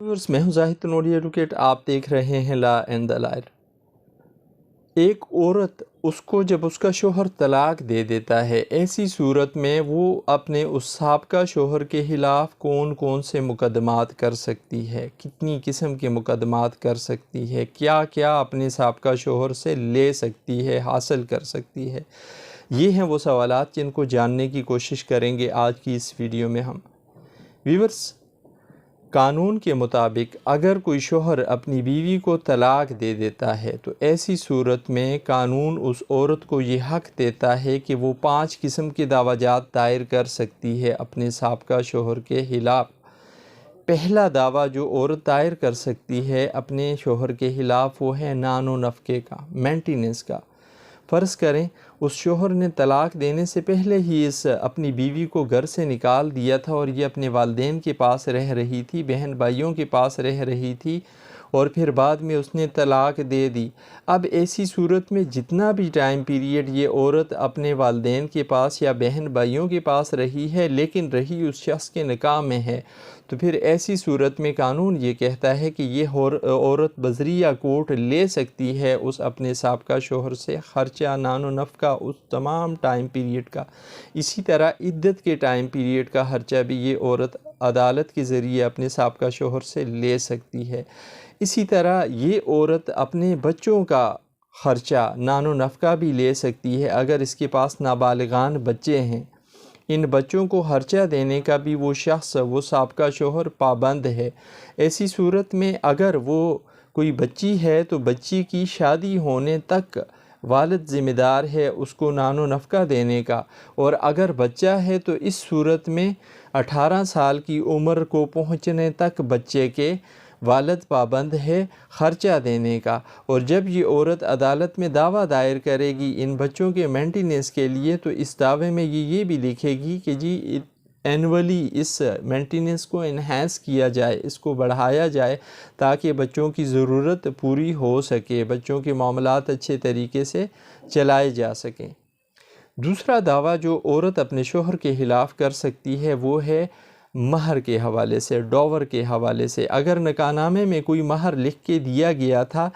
Viewers, میں ہوں زاہد تنوری advocate. آپ دیکھ رہے ہیں لا اینڈ دا لائر. ایک عورت اس کو جب اس کا شوہر طلاق دے دیتا ہے، ایسی صورت میں وہ اپنے اس سابقہ شوہر کے خلاف کون کون سے مقدمات کر سکتی ہے، کتنی قسم کے مقدمات کر سکتی ہے، کیا کیا اپنے سابقہ شوہر سے لے سکتی ہے، حاصل کر سکتی ہے. یہ ہیں وہ سوالات جن کو جاننے کی کوشش کریں گے آج کی اس ویڈیو میں ہم. ویورز، قانون کے مطابق اگر کوئی شوہر اپنی بیوی کو طلاق دے دیتا ہے تو ایسی صورت میں قانون اس عورت کو یہ حق دیتا ہے کہ وہ 5 قسم کے دعویٰ جات دائر کر سکتی ہے اپنے سابقہ شوہر کے خلاف. پہلا دعویٰ جو عورت دائر کر سکتی ہے اپنے شوہر کے خلاف وہ ہے نان و نفقے کا، مینٹیننس کا. فرض کریں اس شوہر نے طلاق دینے سے پہلے ہی اپنی بیوی کو گھر سے نکال دیا تھا اور یہ اپنے والدین کے پاس رہ رہی تھی، بہن بھائیوں کے پاس رہ رہی تھی، اور پھر بعد میں اس نے طلاق دے دی. اب ایسی صورت میں جتنا بھی ٹائم پیریڈ یہ عورت اپنے والدین کے پاس یا بہن بھائیوں کے پاس رہی ہے لیکن رہی اس شخص کے نکاح میں ہے، تو پھر ایسی صورت میں قانون یہ کہتا ہے کہ یہ عورت بذریعہ کورٹ لے سکتی ہے اس اپنے سابقہ شوہر سے خرچہ، نان و نفقہ اس تمام ٹائم پیریڈ کا. اسی طرح عدت کے ٹائم پیریڈ کا خرچہ بھی یہ عورت عدالت کے ذریعے اپنے سابقہ شوہر سے لے سکتی ہے. اسی طرح یہ عورت اپنے بچوں کا خرچہ، نان و نفقہ بھی لے سکتی ہے اگر اس کے پاس نابالغان بچے ہیں. ان بچوں کو خرچہ دینے کا بھی وہ شخص، وہ سابقہ شوہر پابند ہے. ایسی صورت میں اگر وہ کوئی بچی ہے تو بچی کی شادی ہونے تک والد ذمہ دار ہے اس کو نان و نفقہ دینے کا، اور اگر بچہ ہے تو اس صورت میں 18 سال کی عمر کو پہنچنے تک بچے کے والد پابند ہے خرچہ دینے کا. اور جب یہ عورت عدالت میں دعویٰ دائر کرے گی ان بچوں کے مینٹیننس کے لیے تو اس دعوے میں یہ بھی لکھے گی کہ جی اینولی اس مینٹیننس کو انہینس کیا جائے، اس کو بڑھایا جائے تاکہ بچوں کی ضرورت پوری ہو سکے، بچوں کے معاملات اچھے طریقے سے چلائے جا سکیں. دوسرا دعویٰ جو عورت اپنے شوہر کے خلاف کر سکتی ہے وہ ہے مہر کے حوالے سے، ڈاور کے حوالے سے. اگر نکاح نامے میں کوئی مہر لکھ کے دیا گیا تھا،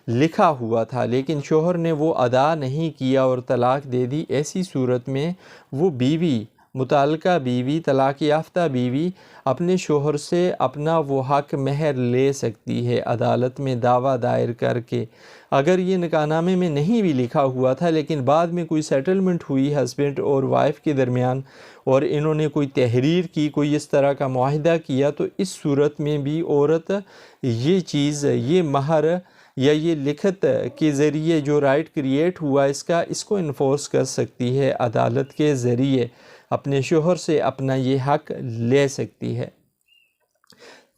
لکھا ہوا تھا، لیکن شوہر نے وہ ادا نہیں کیا اور طلاق دے دی، ایسی صورت میں وہ بیوی، متعلقہ بیوی، طلاق یافتہ بیوی اپنے شوہر سے اپنا وہ حق مہر لے سکتی ہے عدالت میں دعویٰ دائر کر کے. اگر یہ نکاح نامے میں نہیں بھی لکھا ہوا تھا لیکن بعد میں کوئی سیٹلمنٹ ہوئی ہسبینڈ اور وائف کے درمیان اور انہوں نے کوئی تحریر کی، کوئی اس طرح کا معاہدہ کیا، تو اس صورت میں بھی عورت یہ چیز، یہ مہر یا یہ لکھت کے ذریعے جو رائٹ کریٹ ہوا اس کو انفورس کر سکتی ہے عدالت کے ذریعے، اپنے شوہر سے اپنا یہ حق لے سکتی ہے.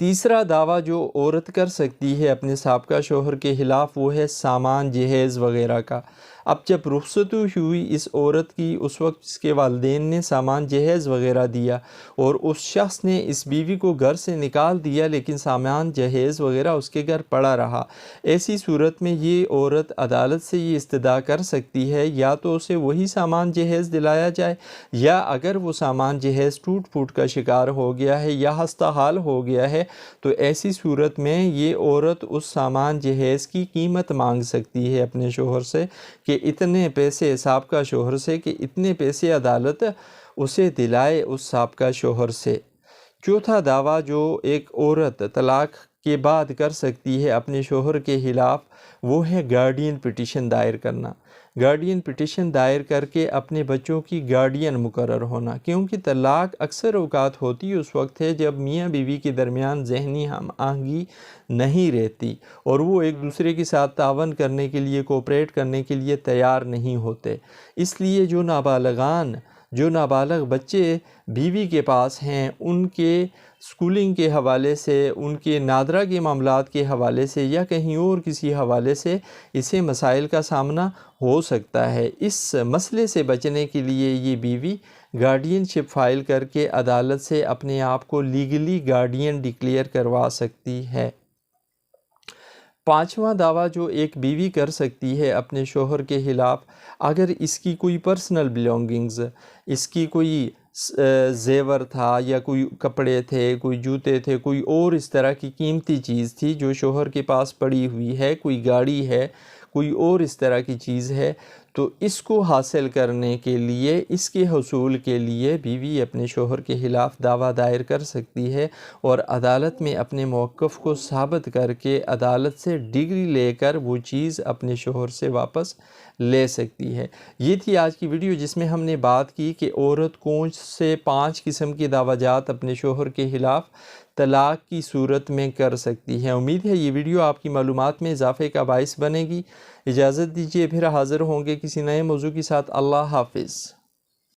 تیسرا دعویٰ جو عورت کر سکتی ہے اپنے سابقہ شوہر کے خلاف وہ ہے سامان جہیز وغیرہ کا. اب جب رخصتی ہوئی اس عورت کی، اس وقت اس کے والدین نے سامان جہیز وغیرہ دیا اور اس شخص نے اس بیوی کو گھر سے نکال دیا لیکن سامان جہیز وغیرہ اس کے گھر پڑا رہا. ایسی صورت میں یہ عورت عدالت سے یہ استدعا کر سکتی ہے یا تو اسے وہی سامان جہیز دلایا جائے، یا اگر وہ سامان جہیز ٹوٹ پھوٹ کا شکار ہو گیا ہے یا خستہ حال ہو گیا ہے تو ایسی صورت میں یہ عورت اس سامان جہیز کی قیمت مانگ سکتی ہے اپنے شوہر سے کہ اتنے پیسے، سابقہ شوہر سے کہ اتنے پیسے عدالت اسے دلائے اس سابقہ شوہر سے. چوتھا دعویٰ جو ایک عورت طلاق کے بعد کر سکتی ہے اپنے شوہر کے خلاف وہ ہے گارڈین پٹیشن دائر کرنا. گارڈین پٹیشن دائر کر کے اپنے بچوں کی گارڈین مقرر ہونا، کیونکہ طلاق اکثر اوقات ہوتی اس وقت ہے جب میاں بیوی کے درمیان ذہنی ہم آہنگی نہیں رہتی اور وہ ایک دوسرے کے ساتھ تعاون کرنے کے لیے، کوپریٹ کرنے کے لیے تیار نہیں ہوتے. اس لیے جو نابالغ بچے بیوی کے پاس ہیں ان کے سکولنگ کے حوالے سے، ان کے نادرہ کے معاملات کے حوالے سے یا کہیں اور کسی حوالے سے اسے مسائل کا سامنا ہو سکتا ہے. اس مسئلے سے بچنے کے لیے یہ بیوی گارڈین شپ فائل کر کے عدالت سے اپنے آپ کو لیگلی گارڈین ڈکلیئر کروا سکتی ہے. پانچواں دعویٰ جو ایک بیوی کر سکتی ہے اپنے شوہر کے خلاف، اگر اس کی کوئی پرسنل بلانگنگز، اس کی کوئی زیور تھا یا کوئی کپڑے تھے، کوئی جوتے تھے، کوئی اور اس طرح کی قیمتی چیز تھی جو شوہر کے پاس پڑی ہوئی ہے، کوئی گاڑی ہے، کوئی اور اس طرح کی چیز ہے، تو اس کو حاصل کرنے کے لیے، اس کے حصول کے لیے بیوی اپنے شوہر کے خلاف دعویٰ دائر کر سکتی ہے اور عدالت میں اپنے موقف کو ثابت کر کے عدالت سے ڈگری لے کر وہ چیز اپنے شوہر سے واپس لے سکتی ہے۔ یہ تھی آج کی ویڈیو جس میں ہم نے بات کی کہ عورت کون سے 5 قسم کی دعویٰ جات اپنے شوہر کے خلاف طلاق کی صورت میں کر سکتی ہے۔ امید ہے یہ ویڈیو آپ کی معلومات میں اضافے کا باعث بنے گی۔ اجازت دیجیے، پھر حاضر ہوں گے کسی نئے موضوع کے ساتھ۔ اللہ حافظ۔